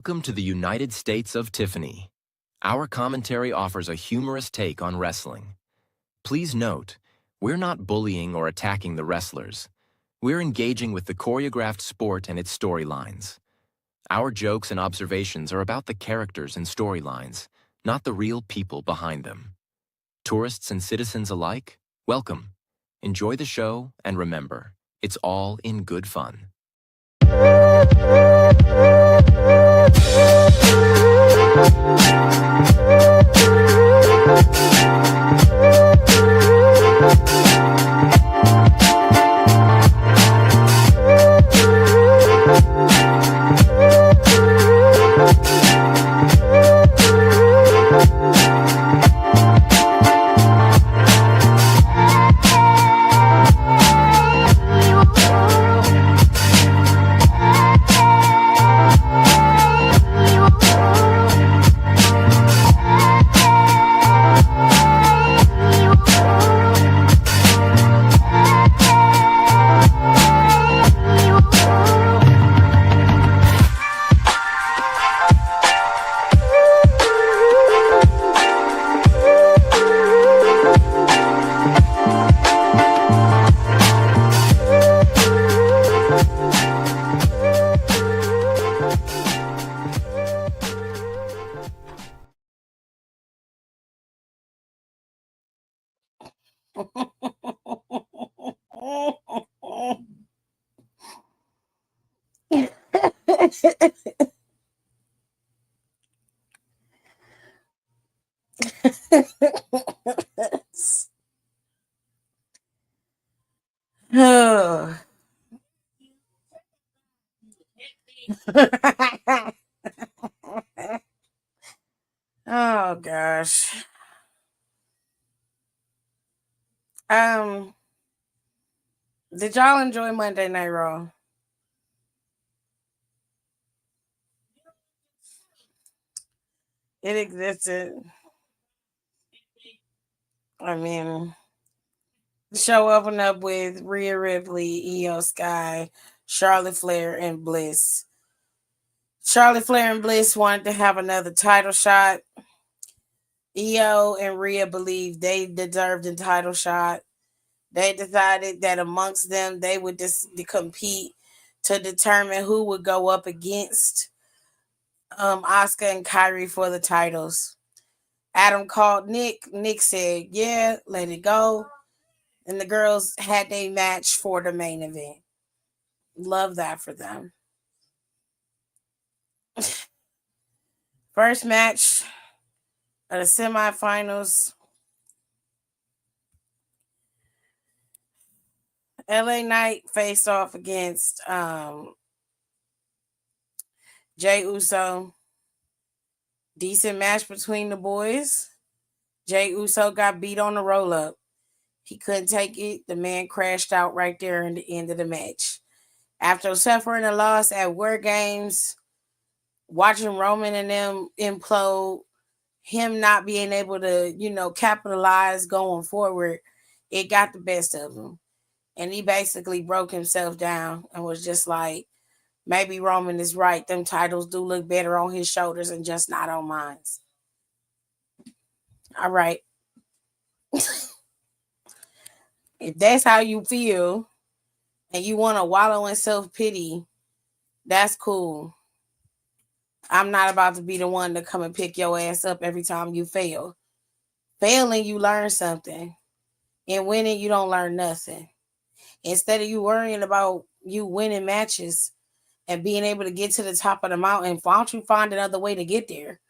Welcome to the United States of Tiffany. Our commentary offers a humorous take on wrestling. Please note, we're not bullying or attacking the wrestlers. We're engaging with the choreographed sport and its storylines. Our jokes and observations are about the characters and storylines, not the real people behind them. Tourists and citizens alike, welcome. Enjoy the show, and remember, it's all in good fun. Oh. Oh gosh. Did y'all enjoy Monday Night Raw? It existed. I mean, the show opened up with Rhea Ripley, Io Sky, Charlotte Flair, and Bliss. Charlotte Flair and Bliss wanted to have another title shot. Io and Rhea believed they deserved a title shot. They decided that amongst them, they would just compete to determine who would go up against Asuka and Kyrie for the titles. Adam called Nick. Nick said, "Yeah, let it go." And the girls had a match for the main event. Love that for them. First match of the semifinals. LA Knight faced off against Jay Uso. Decent match between the boys. Jay Uso got beat on the roll up. He couldn't take it. The man crashed out right there in the end of the match. After suffering a loss at War Games, watching Roman and them implode, him not being able to, capitalize going forward, it got the best of him. And he basically broke himself down and was just like, maybe Roman is right. Them titles do look better on his shoulders and just not on mine. All right. If that's how you feel and you want to wallow in self-pity, that's cool. I'm not about to be the one to come and pick your ass up every time you fail. Failing, you learn something. And winning, you don't learn nothing. Instead of you worrying about you winning matches and being able to get to the top of the mountain, why don't you find another way to get there?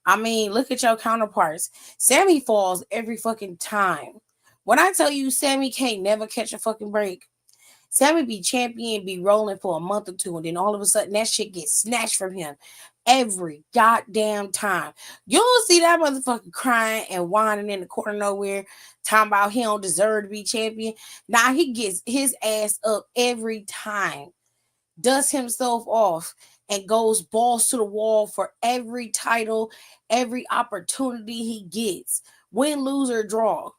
I mean, look at your counterparts. Sammy falls every fucking time. When I tell you Sammy can't never catch a fucking break, Sammy be champion, be rolling for a month or two, and then all of a sudden that shit gets snatched from him every goddamn time. You don't see that motherfucker crying and whining in the corner nowhere, talking about he don't deserve to be champion. Nah, he gets his ass up every time, dusts himself off, and goes balls to the wall for every title, every opportunity he gets, win, lose, or draw.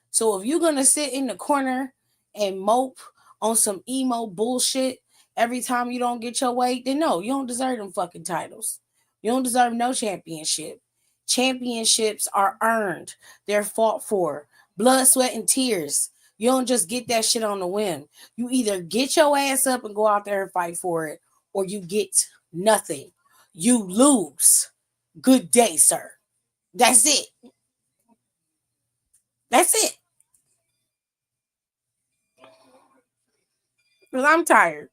So if you're gonna sit in the corner and mope on some emo bullshit every time you don't get your way, then no, you don't deserve them fucking titles. You don't deserve no championship. Championships are earned. They're fought for. Blood, sweat, and tears. You don't just get that shit on the whim. You either get your ass up and go out there and fight for it, or you get nothing. You lose. Good day, sir. That's it. That's it. Because I'm tired.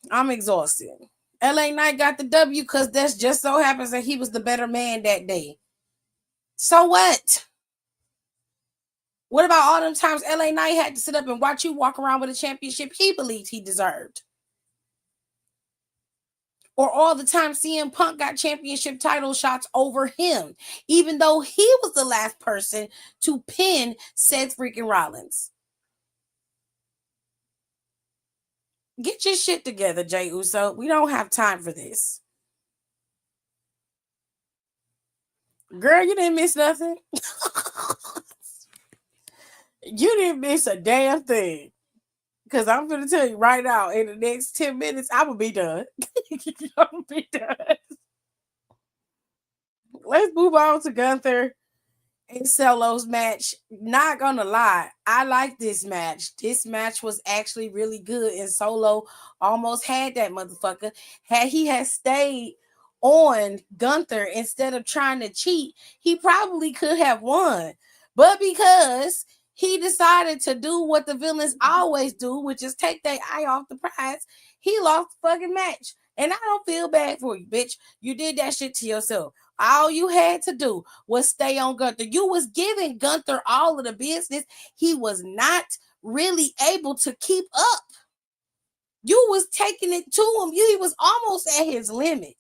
I'm exhausted. LA Knight got the W because that's just so happens that he was the better man that day. So what? What about all them times LA Knight had to sit up and watch you walk around with a championship he believed he deserved? Or all the time CM Punk got championship title shots over him, even though he was the last person to pin Seth freaking Rollins. Get your shit together, Jey Uso. We don't have time for this. Girl, you didn't miss nothing. You didn't miss a damn thing. Because I'm going to tell you right now, in the next 10 minutes, I'm going to be done. I'm going to be done. Let's move on to Gunther and Solo's match. Not gonna lie, I like this match. This match was actually really good, and Solo almost had that motherfucker. Had he had stayed on Gunther instead of trying to cheat, he probably could have won. But because he decided to do what the villains always do, which is take their eye off the prize, he lost the fucking match. And I don't feel bad for you, bitch. You did that shit to yourself. All you had to do was stay on Gunther. You was giving Gunther all of the business. He was not really able to keep up. You was taking it to him. He was almost at his limit.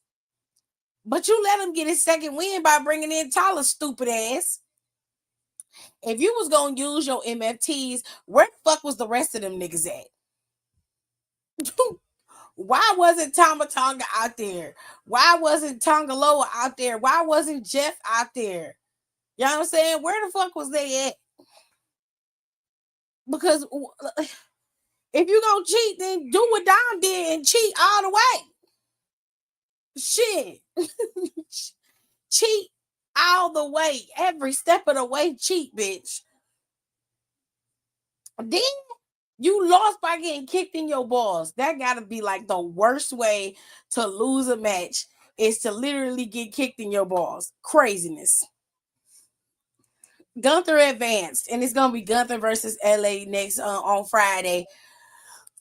But you let him get his second win by bringing in Tyler, stupid ass. If you was going to use your MFTs, where the fuck was the rest of them niggas at? Why wasn't Tama Tonga out there? Why wasn't Tonga Loa out there? Why wasn't Jeff out there? You know what I'm saying? Where the fuck was they at? Because if you gonna cheat, then do what Dom did and cheat all the way. Shit. Cheat all the way. Every step of the way, cheat, bitch. Then you lost by getting kicked in your balls. That gotta be like the worst way to lose a match, is to literally get kicked in your balls. Craziness. Gunther advanced, and it's gonna be Gunther versus LA next on Friday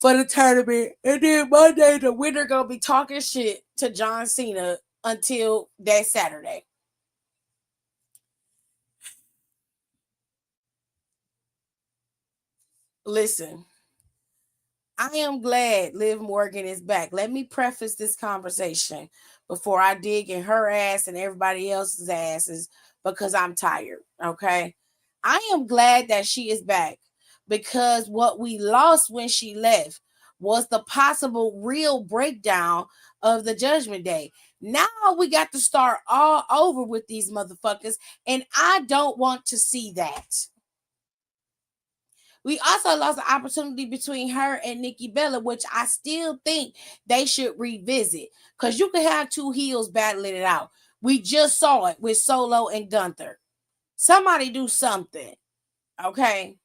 for the tournament. And then Monday, the winner gonna be talking shit to John Cena until that Saturday. Listen, I am glad Liv Morgan is back. Let me preface this conversation before I dig in her ass and everybody else's asses, because I'm tired, okay? I am glad that she is back, because what we lost when she left was the possible real breakdown of the Judgment Day. Now we got to start all over with these motherfuckers, and I don't want to see that. We also lost the opportunity between her and Nikki Bella, which I still think they should revisit, because you can have two heels battling it out. We just saw it with Solo and Gunther. Somebody do something, okay?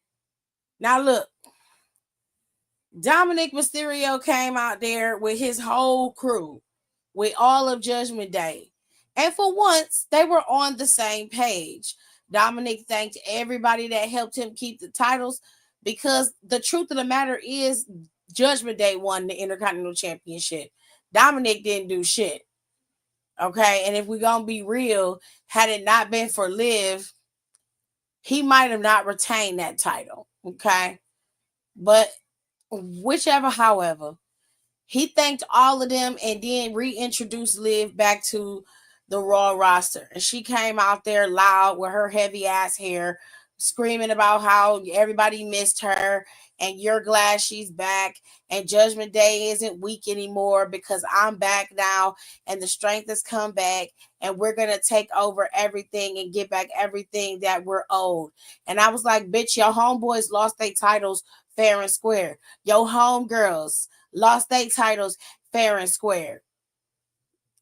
Now look, Dominic Mysterio came out there with his whole crew, with all of Judgment Day. And for once, they were on the same page. Dominic thanked everybody that helped him keep the titles, because the truth of the matter is Judgment Day won the Intercontinental Championship. Dominic didn't do shit. Okay? And if we're going to be real, had it not been for Liv, he might have not retained that title. Okay? But whichever, however, he thanked all of them and then reintroduced Liv back to the Raw roster. And she came out there loud with her heavy ass hair, screaming about how everybody missed her and you're glad she's back. And Judgment Day isn't weak anymore because I'm back now and the strength has come back and we're going to take over everything and get back everything that we're owed. And I was like, bitch, your homeboys lost their titles fair and square. Your homegirls lost their titles fair and square.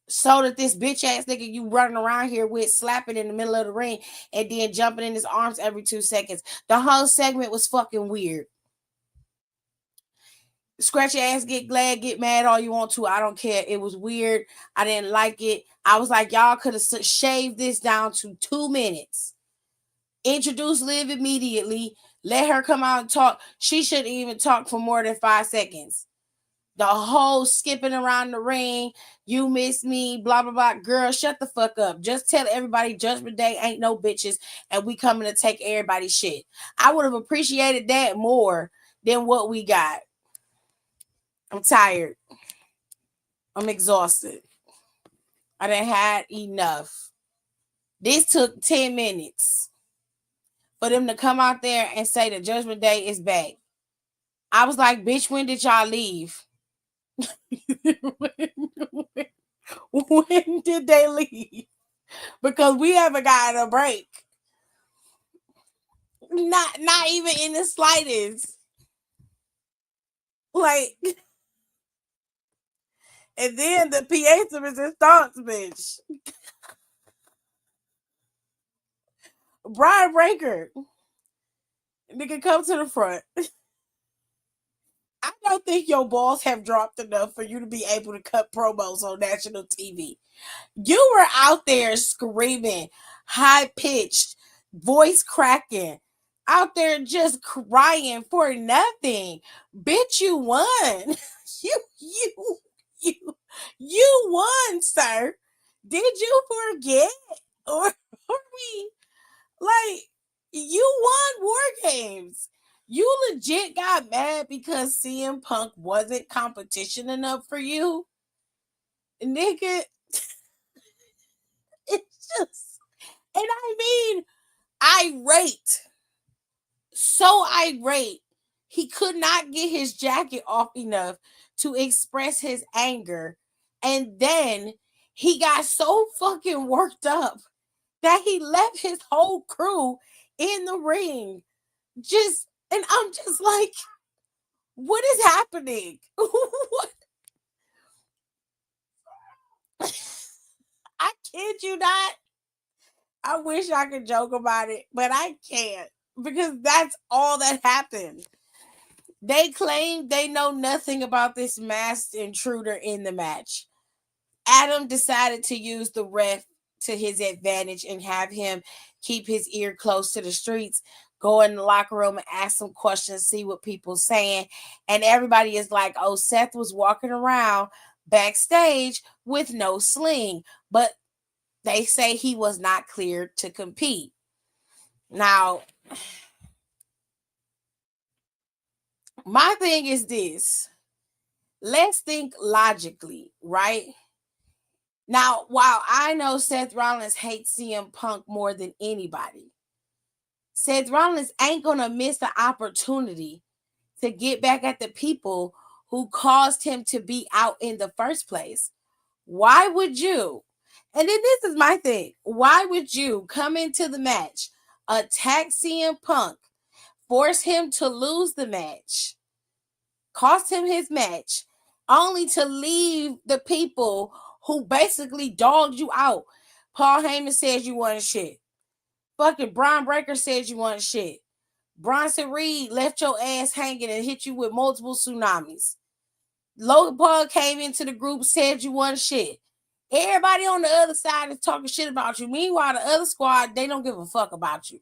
So that this bitch ass nigga you running around here with slapping in the middle of the ring and then jumping in his arms every 2 seconds. The whole segment was fucking weird. Scratch your ass, get glad, get mad all you want to. I don't care. It was weird. I didn't like it. I was like, y'all could have shaved this down to 2 minutes. Introduce Liv immediately. Let her come out and talk. She shouldn't even talk for more than 5 seconds. The whole skipping around the ring, you miss me, blah, blah, blah. Girl, shut the fuck up. Just tell everybody Judgment Day ain't no bitches and we coming to take everybody's shit. I would have appreciated that more than what we got. I'm tired. I'm exhausted. I done had enough. This took 10 minutes for them to come out there and say the Judgment Day is back. I was like, bitch, when did y'all leave? When did they leave? Because we haven't gotten a break. Not even in the slightest. Like, and then the PA service and thoughts, bitch. Brian Breaker. Nigga, come to the front. I don't think your balls have dropped enough for you to be able to cut promos on national TV. You were out there screaming, high pitched, voice cracking, out there just crying for nothing. Bitch, you won. You won, sir. Did you forget? Or are we like you won War Games? You legit got mad because CM Punk wasn't competition enough for you? Nigga, it's just, and I mean, irate. So irate. He could not get his jacket off enough to express his anger. And then he got so fucking worked up that he left his whole crew in the ring. Just, and I'm just like, what is happening? What? I kid you not. I wish I could joke about it, but I can't because that's all that happened. They claim they know nothing about this masked intruder in the match. Adam decided to use the ref to his advantage and have him keep his ear close to the streets, go in the locker room and ask some questions, see what people saying. And everybody is like, oh, Seth was walking around backstage with no sling, but they say he was not cleared to compete. Now, my thing is this. Let's think logically, right? Now, while I know Seth Rollins hates CM Punk more than anybody, Seth Rollins ain't going to miss the opportunity to get back at the people who caused him to be out in the first place. Why would you? And then this is my thing. Why would you come into the match, attack CM Punk, force him to lose the match, cost him his match, only to leave the people who basically dogged you out? Paul Heyman says you want shit. Fucking Brian Breaker says you want shit. Bronson Reed left your ass hanging and hit you with multiple tsunamis. Logan Paul came into the group, said you want shit. Everybody on the other side is talking shit about you. Meanwhile, the other squad, they don't give a fuck about you.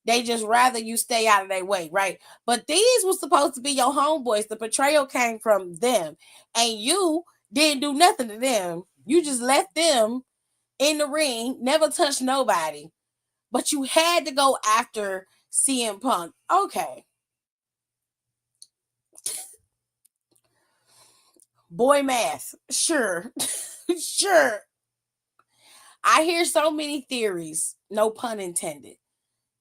They just rather you stay out of their way, right? But these were supposed to be your homeboys. The betrayal came from them. And you didn't do nothing to them. You just left them in the ring, never touched nobody. But you had to go after CM Punk. Okay. Boy math. Sure. Sure. I hear so many theories. No pun intended.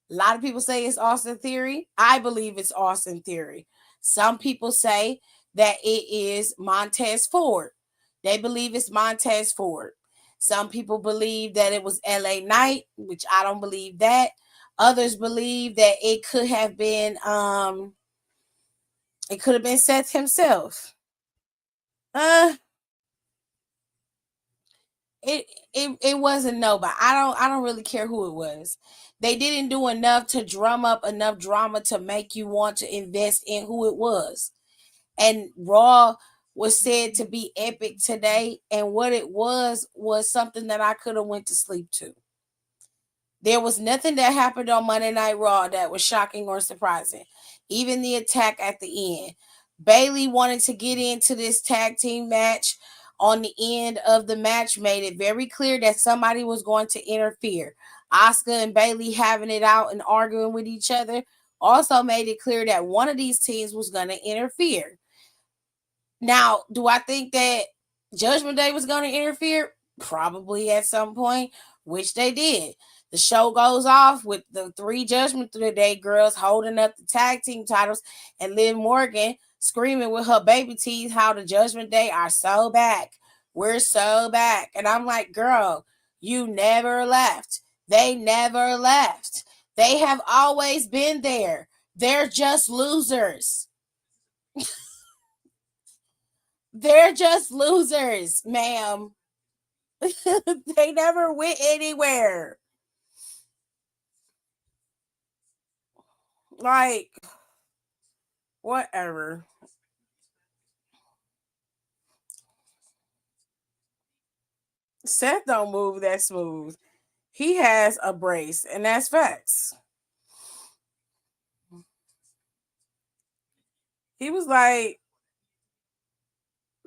A lot of people say it's Austin Theory. I believe it's Austin Theory. Some people say that it is Montez Ford. They believe it's Montez Ford. Some people believe that it was LA Knight, which I don't believe that. Others believe that it could have been It could have been Seth himself. Uh it wasn't nobody. I don't really care who it was. They didn't do enough to drum up enough drama to make you want to invest in who it was. And Raw was said to be epic today, and what it was something that I could have went to sleep to. There was nothing that happened on Monday Night Raw that was shocking or surprising. Even the attack at the end. Bailey wanted to get into this tag team match. On the end of the match, made it very clear that somebody was going to interfere. Asuka and Bailey having it out and arguing with each other also made it clear that one of these teams was going to interfere. Now, do I think that Judgment Day was going to interfere? Probably at some point, which they did. The show goes off with the 3 Judgment Day girls holding up the tag team titles and Liv Morgan screaming with her baby teeth how the Judgment Day are so back. We're so back. And I'm like, girl, you never left. They never left. They have always been there. They're just losers. They're just losers, ma'am. They never went anywhere. Like, whatever. Seth don't move that smooth. He has a brace, and that's facts. He was like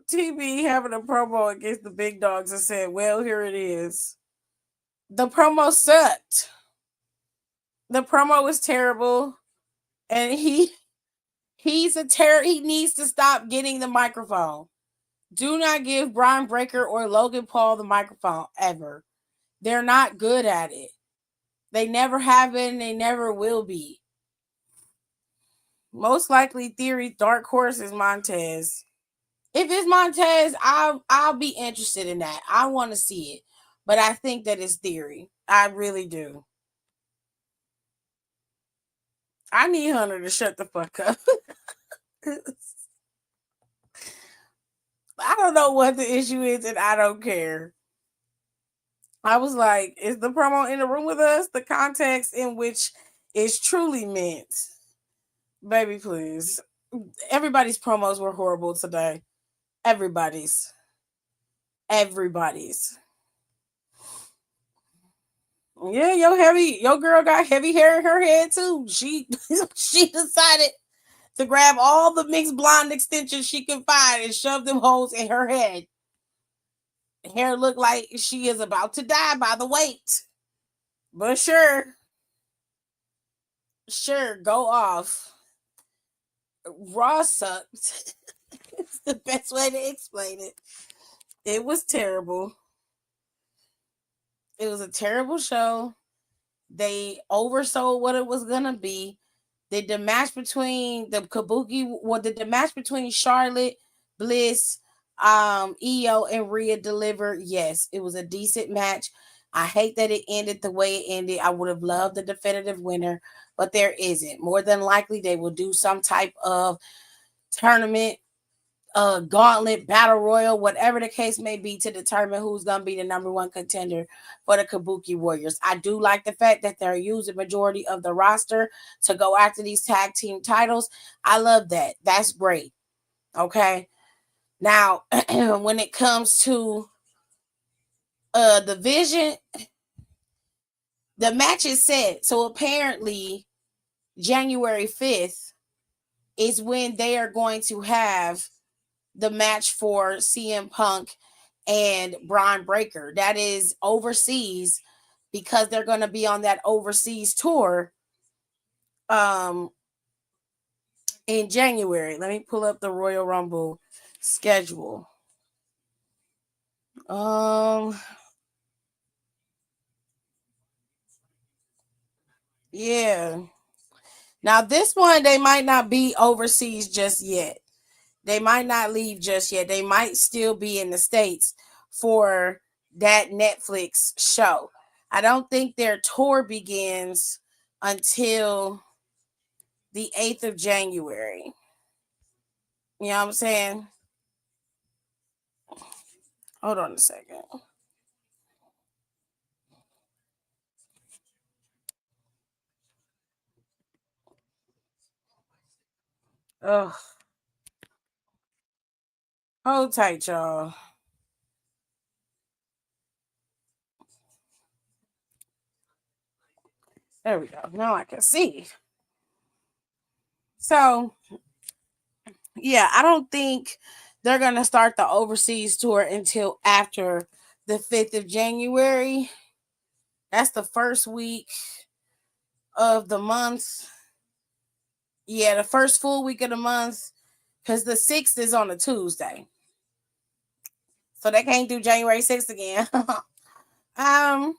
TB having a promo against the big dogs and said, well, here it is. The promo sucked. The promo was terrible. And he's a terror. He needs to stop getting the microphone. Do not give Brian Breaker or Logan Paul the microphone ever. They're not good at it. They never have been. They never will be. Most likely theory, dark horse is Montez. If it's Montez, I'll be interested in that. I want to see it, but I think that it's theory. I really do. I need Hunter to shut the fuck up. I don't know what the issue is, and I don't care. I was like, is the promo in the room with us? The context in which it's truly meant. Baby, please. Everybody's promos were horrible today. Everybody's. Everybody's. Yeah, your girl got heavy hair in her head too. She she decided to grab all the mixed blonde extensions she could find and shove them holes in her head. Hair looked like she is about to die by the weight. But sure, go off. Raw sucked. It's the best way to explain it. It was terrible. It was a terrible show. They oversold what it was gonna be. Did the match between the Kabuki, did the match between Charlotte, Bliss, Io, and Rhea deliver? Yes, it was a decent match. I hate that it ended the way it ended. I would have loved the definitive winner, but there isn't. More than likely, they will do some type of tournament, gauntlet, battle royal, whatever the case may be, to determine who's going to be the number one contender for the Kabuki Warriors. I do like the fact that they're using majority of the roster to go after these tag team titles. I love that. That's great. Okay. Now, when it comes to the vision, the match is set. So apparently, January 5th is when they are going to have the match for CM Punk and Braun Breaker. That is overseas because they're going to be on that overseas tour in January. Let me pull up the Royal Rumble schedule. Yeah. Now this one they might not be overseas just yet. They might not leave just yet. They might still be in the States for that Netflix show. I don't think their tour begins until the 8th of January. You know what I'm saying? Hold on a second. Ugh. Hold tight, y'all. There we go. Now I can see. So, yeah, I don't think they're going to start the overseas tour until after the 5th of January. That's the first week of the month. Yeah, the first full week of the month, because the 6th is on a Tuesday. So they can't do January 6th again. um,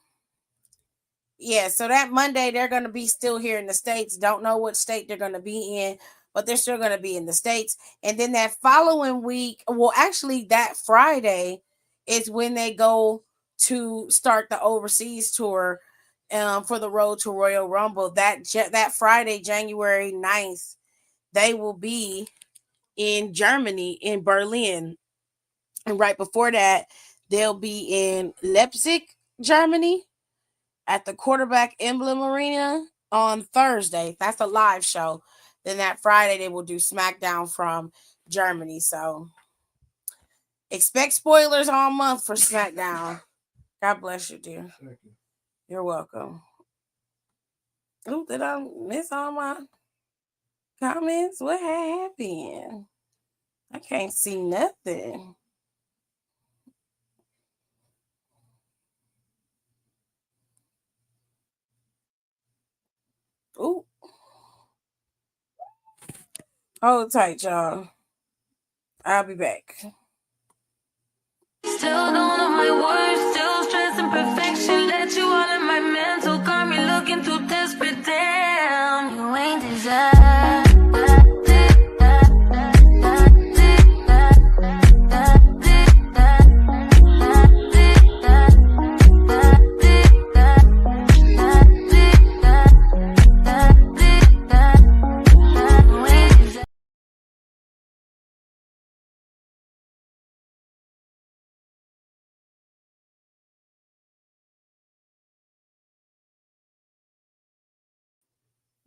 Yeah, so that Monday they're going to be still here in the States. Don't know what state they're going to be in, but they're still going to be in the States. And then that following week, well, actually, that Friday is when they go to start the overseas tour for the Road to Royal Rumble. That Friday, January 9th, they will be in Germany, in Berlin. And right before that, they'll be in Leipzig, Germany at the Quarterback Emblem Arena on Thursday. That's a live show. Then that Friday they will do SmackDown from Germany. So expect spoilers all month for SmackDown. God bless you, dear. You're welcome. Oh, did I miss all my comments? What happened? I can't see nothing. Ooh, hold tight, y'all. I'll be back. Still don't know my words, still stressing perfection. Let you all in my mental, got me looking too desperate. Damn, you ain't deserve.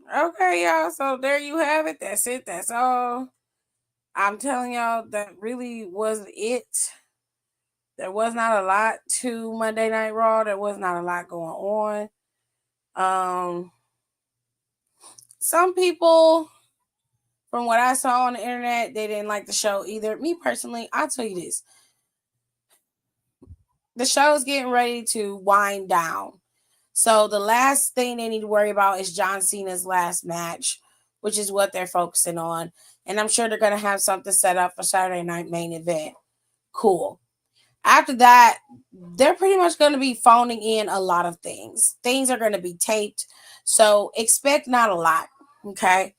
Okay, y'all. So there you have it. That's it. That's all. I'm telling y'all that really was it. There was not a lot to Monday Night Raw. There was not a lot going on. Some people, from what I saw on the internet, they didn't like the show either. Me personally, I'll tell you this. The show is getting ready to wind down. So the last thing they need to worry about is John Cena's last match, which is what they're focusing on. And I'm sure they're going to have something set up for Saturday Night Main Event. Cool. After that, they're pretty much going to be phoning in a lot of things. Things are going to be taped. So expect not a lot. Okay.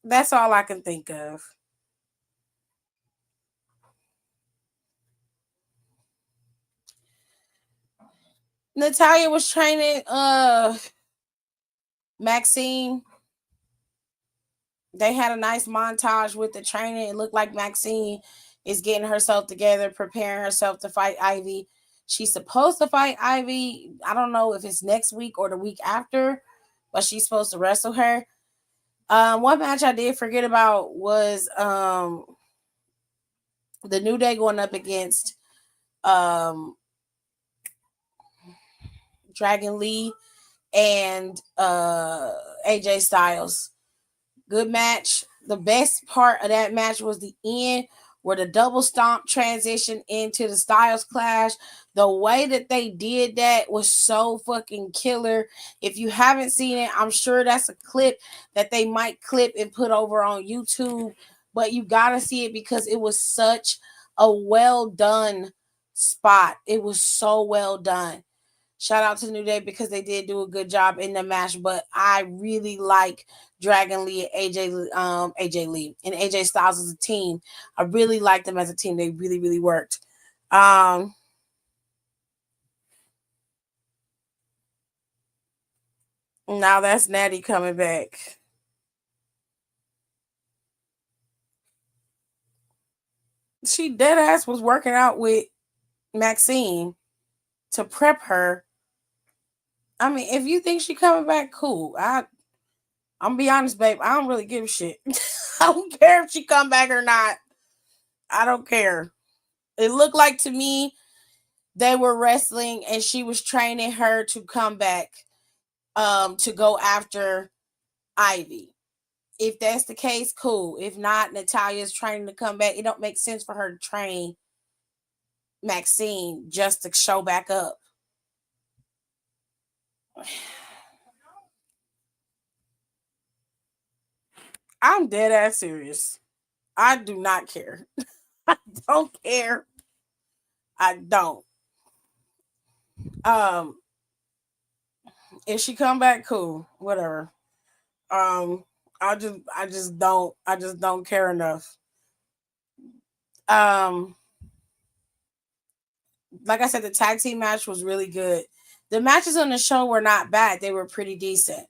That's all I can think of. Natalia was training Maxine. They had a nice montage with the training. It looked like Maxine is getting herself together, preparing herself to fight Ivy. She's supposed to fight Ivy. I don't know if it's next week or the week after, but she's supposed to wrestle her. One match I did forget about was the New Day going up against um, Dragon Lee and AJ Styles. Good match. The best part of that match was the end where the double stomp transitioned into the Styles Clash. The way that they did that was so fucking killer. If you haven't seen it, I'm sure that's a clip that they might clip and put over on YouTube. But you gotta see it because it was such a well done spot. It was so well done. Shout out to New Day because they did do a good job in the match, but I really like Dragon Lee and AJ Lee and AJ Styles as a team. I really like them as a team. They really worked. Now that's Natty coming back. She dead ass was working out with Maxine to prep her. I mean, if you think she coming back, cool. I'm gonna be honest, babe. I don't really give a shit. I don't care if she come back or not. I don't care. It looked like to me they were wrestling and she was training her to come back to go after Ivy. If that's the case, cool. If not, Natalia's training to come back. It don't make sense for her to train Maxine just to show back up. I'm dead ass serious. I do not care. I don't care. I don't. Um, if she come back, cool. Whatever. Um, I just don't care enough. Um, like I said, the tag team match was really good. The matches on the show were not bad. They were pretty decent.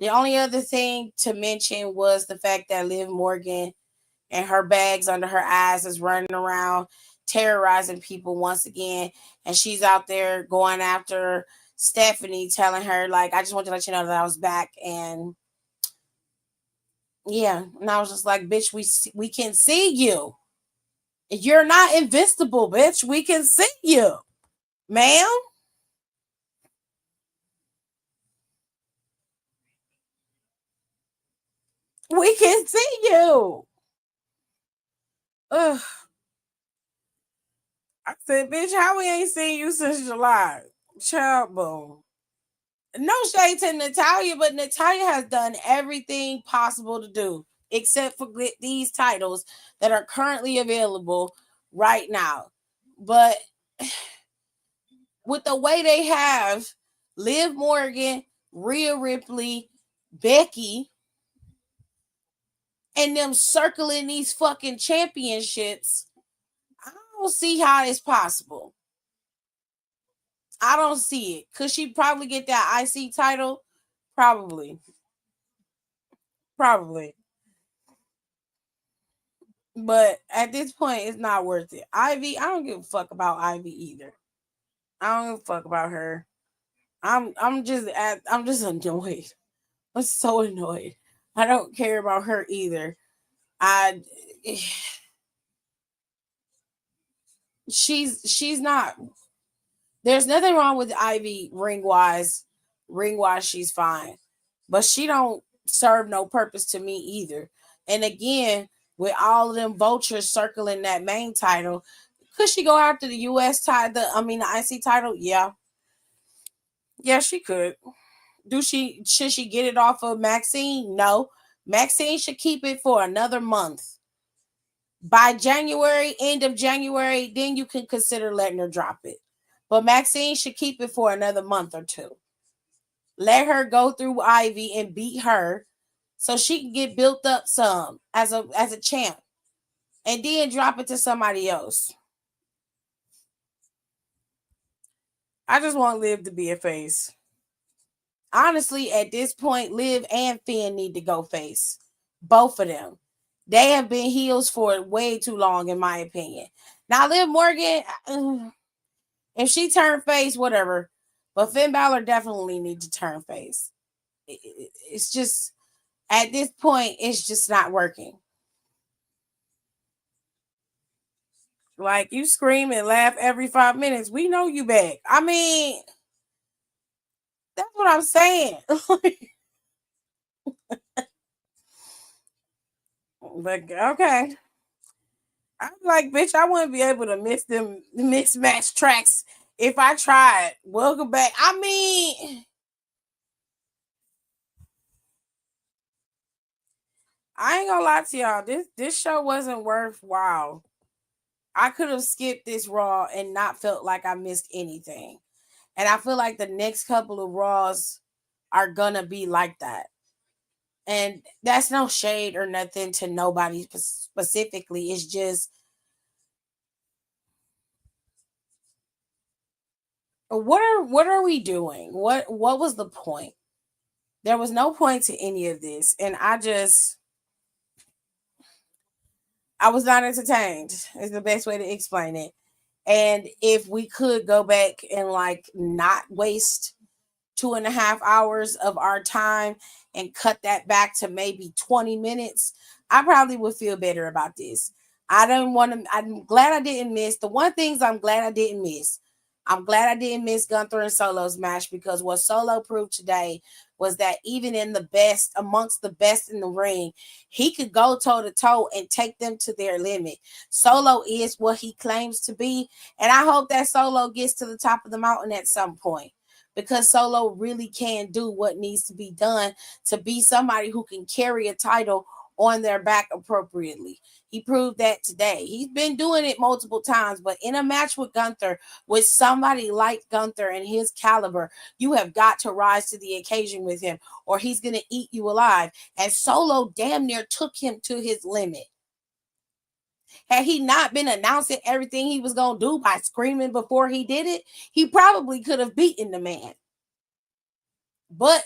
The only other thing to mention was the fact that Liv Morgan and her bags under her eyes is running around terrorizing people once again. And she's out there going after Stephanie, telling her, like, I just want to let you know that I was back. And yeah, and I was just like, bitch, we can see you. You're not invisible, bitch. We can see you, ma'am. We can see you. Ugh. I said, bitch, how we ain't seen you since July? Child boom. No shade to Natalia, but Natalia has done everything possible to do except for get these titles that are currently available right now. But with the way they have Liv Morgan, Rhea Ripley, Becky, and them circling these fucking championships, I don't see how it's possible. I don't see it. Could she probably get that IC title? Probably. Probably. But at this point, it's not worth it. Ivy, I don't give a fuck about Ivy either. I don't give a fuck about her. I'm just annoyed. I'm so annoyed. I don't care about her either. I she's not. There's nothing wrong with Ivy ring wise. Ring wise, she's fine, but she don't serve no purpose to me either. And again, with all of them vultures circling that main title, could she go after the U.S. title? The IC title? Yeah, yeah, she could. Should she get it off of Maxine? No, Maxine should keep it for another month. By January, end of January, then you can consider letting her drop it. But Maxine should keep it for another month or two. Let her go through Ivy and beat her so she can get built up some as a champ. And then drop it to somebody else. I just want Liv to be a face. Honestly, at this point, Liv and Finn need to go face. Both of them. They have been heels for way too long, in my opinion. Now, Liv Morgan, if she turned face, whatever. But Finn Balor definitely needs to turn face. It's just at this point, it's just not working. Like you scream and laugh every 5 minutes. We know you back. I mean, that's what I'm saying. But okay. I'm like, bitch, I wouldn't be able to miss them mismatched tracks if I tried. Welcome back. I mean, I ain't gonna lie to y'all. This show wasn't worthwhile. I could have skipped this Raw and not felt like I missed anything. And I feel like the next couple of Raws are gonna be like that. And that's no shade or nothing to nobody specifically. It's just what are we doing? What was the point? There was no point to any of this. And I just I was not entertained. Is the best way to explain it. And if we could go back and like not waste 2.5 hours of our time and cut that back to maybe 20 minutes, I probably would feel better about this. I don't want to, I'm glad I didn't miss the one things I'm glad I didn't miss. I'm glad I didn't miss Gunther and Solo's match because what Solo proved today was that even in the best, amongst the best in the ring, he could go toe to toe and take them to their limit. Solo is what he claims to be, and I hope that Solo gets to the top of the mountain at some point because Solo really can do what needs to be done to be somebody who can carry a title on their back appropriately. He proved that today. He's been doing it multiple times, but in a match with Gunther, with somebody like Gunther and his caliber, you have got to rise to the occasion with him or he's going to eat you alive. And Solo damn near took him to his limit. Had he not been announcing everything he was going to do by screaming before he did it, he probably could have beaten the man. But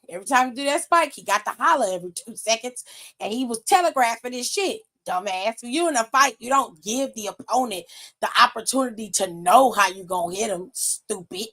every time you do that spike, he got to holler every 2 seconds, and he was telegraphing his shit. Dumbass. When you in a fight, you don't give the opponent the opportunity to know how you gonna hit him, stupid.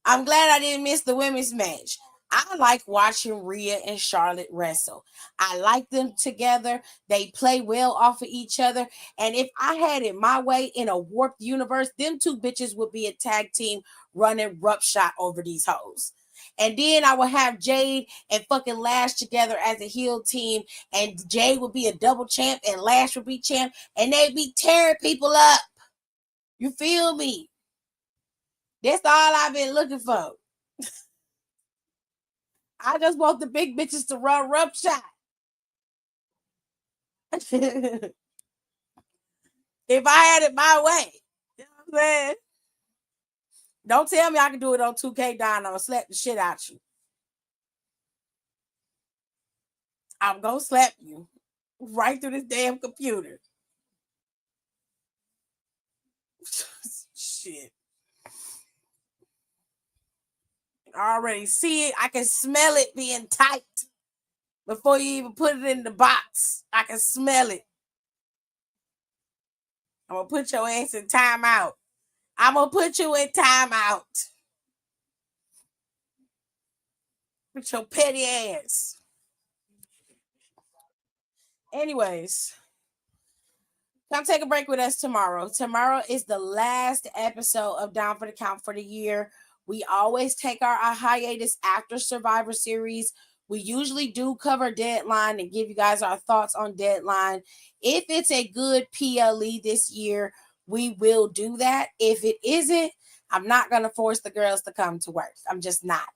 I'm glad I didn't miss the women's match. I like watching Rhea and Charlotte wrestle. I like them together. They play well off of each other. And if I had it my way in a warped universe, them two bitches would be a tag team running roughshod over these hoes. And then I would have Jade and fucking Lash together as a heel team. And Jade would be a double champ and Lash would be champ. And they'd be tearing people up. You feel me? That's all I've been looking for. I just want the big bitches to run roughshod. If I had it my way, you know what I'm saying? Don't tell me I can do it on 2K Don. I'm gonna slap the shit out you. I'm gonna slap you right through this damn computer. Shit. I already see it. I can smell it being tight before you even put it in the box. I can smell it. I'm gonna put your ass in timeout. I'm gonna put you in timeout. With your petty ass. Anyways, come take a break with us tomorrow. Tomorrow is the last episode of Down for the Count for the year. We always take our hiatus after Survivor Series. We usually do cover Deadline and give you guys our thoughts on Deadline. If it's a good PLE this year, we will do that. If it isn't, I'm not going to force the girls to come to work. I'm just not.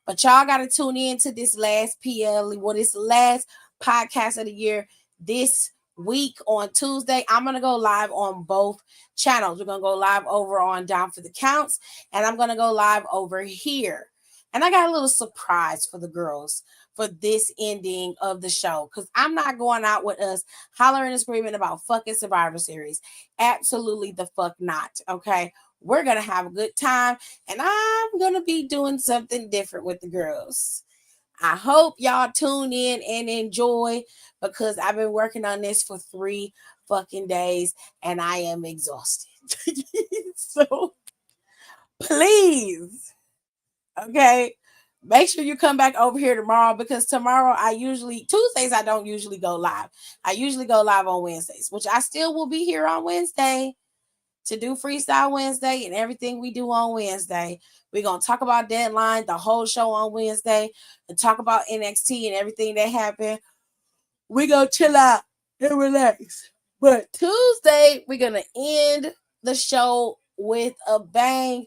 But y'all got to tune in to this last PLE, this last podcast of the year this week on Tuesday. I'm going to go live on both channels. We're going to go live over on Down for the Counts, and I'm going to go live over here. And I got a little surprise for the girls for this ending of the show because I'm not going out with us hollering and screaming about fucking Survivor Series. Absolutely the fuck not. Okay. We're going to have a good time, and I'm going to be doing something different with the girls. I hope y'all tune in and enjoy because I've been working on this for 3 fucking days and I am exhausted. So please, okay, make sure you come back over here tomorrow because tomorrow Tuesdays I don't usually go live. I usually go live on Wednesdays, which I still will be here on Wednesday to do Freestyle Wednesday and everything we do on Wednesday. We're going to talk about Deadline, the whole show on Wednesday, and talk about NXT and everything that happened. We're going to chill out and relax. But Tuesday, we're going to end the show with a bang.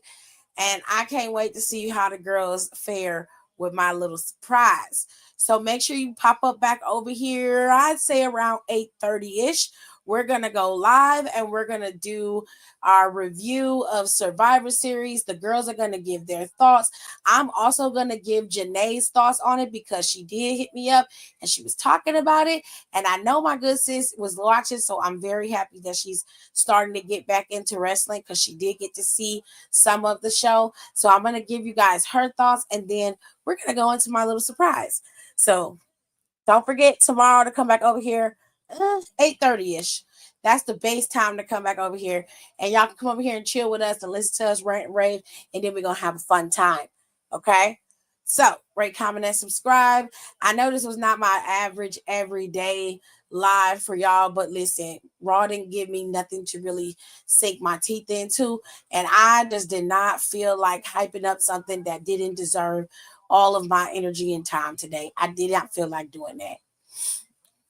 And I can't wait to see how the girls fare with my little surprise. So make sure you pop up back over here. I'd say around 8:30-ish. We're going to go live and we're going to do our review of Survivor Series. The girls are going to give their thoughts. I'm also going to give Janae's thoughts on it because she did hit me up and she was talking about it. And I know my good sis was watching, so I'm very happy that she's starting to get back into wrestling because she did get to see some of the show. So I'm going to give you guys her thoughts and then we're going to go into my little surprise. So don't forget tomorrow to come back over here 8:30ish. That's the base time to come back over here. And y'all can come over here and chill with us and listen to us rant and rave. And then we're going to have a fun time. Okay? So, rate, comment, and subscribe. I know this was not my average everyday live for y'all, but listen, Raw didn't give me nothing to really sink my teeth into. And I just did not feel like hyping up something that didn't deserve all of my energy and time today. I did not feel like doing that.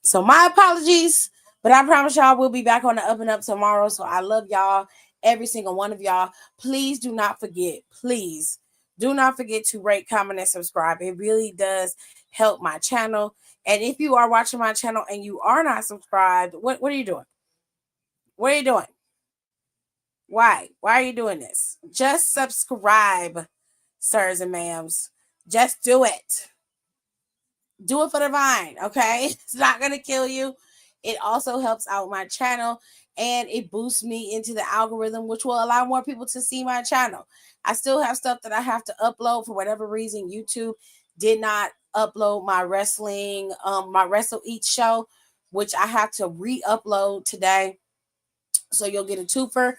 So my apologies, but I promise y'all we'll be back on the up and up tomorrow. So I love y'all, every single one of y'all. Please do not forget, please do not forget to rate, comment, and subscribe. It really does help my channel. And if you are watching my channel and you are not subscribed, what are you doing? What are you doing? Why? Why are you doing this? Just subscribe, sirs and ma'ams. Just do it. Do it for the vine, okay? It's not going to kill you. It also helps out my channel and it boosts me into the algorithm, which will allow more people to see my channel. I still have stuff that I have to upload for whatever reason. YouTube did not upload my wrestling, my Wrestle Eat show, which I have to re-upload today. So you'll get a twofer.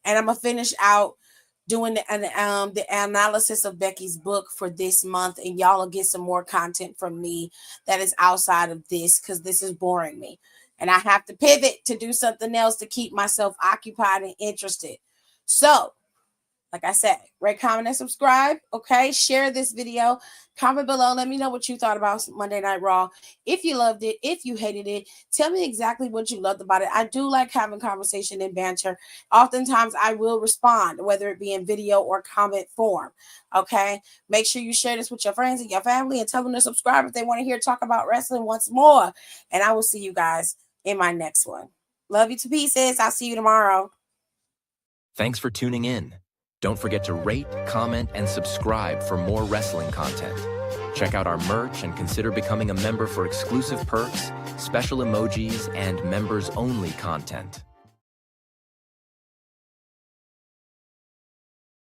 And I'm going to finish out doing the analysis of Becky's book for this month, and y'all will get some more content from me that is outside of this because this is boring me, and I have to pivot to do something else to keep myself occupied and interested. So, like I said, rate, comment, and subscribe. Okay, share this video. Comment below. Let me know what you thought about Monday Night Raw. If you loved it, if you hated it, tell me exactly what you loved about it. I do like having conversation and banter. Oftentimes, I will respond, whether it be in video or comment form. Okay, make sure you share this with your friends and your family and tell them to subscribe if they want to hear talk about wrestling once more. And I will see you guys in my next one. Love you to pieces. I'll see you tomorrow. Thanks for tuning in. Don't forget to rate, comment, and subscribe for more wrestling content. Check out our merch and consider becoming a member for exclusive perks, special emojis, and members-only content.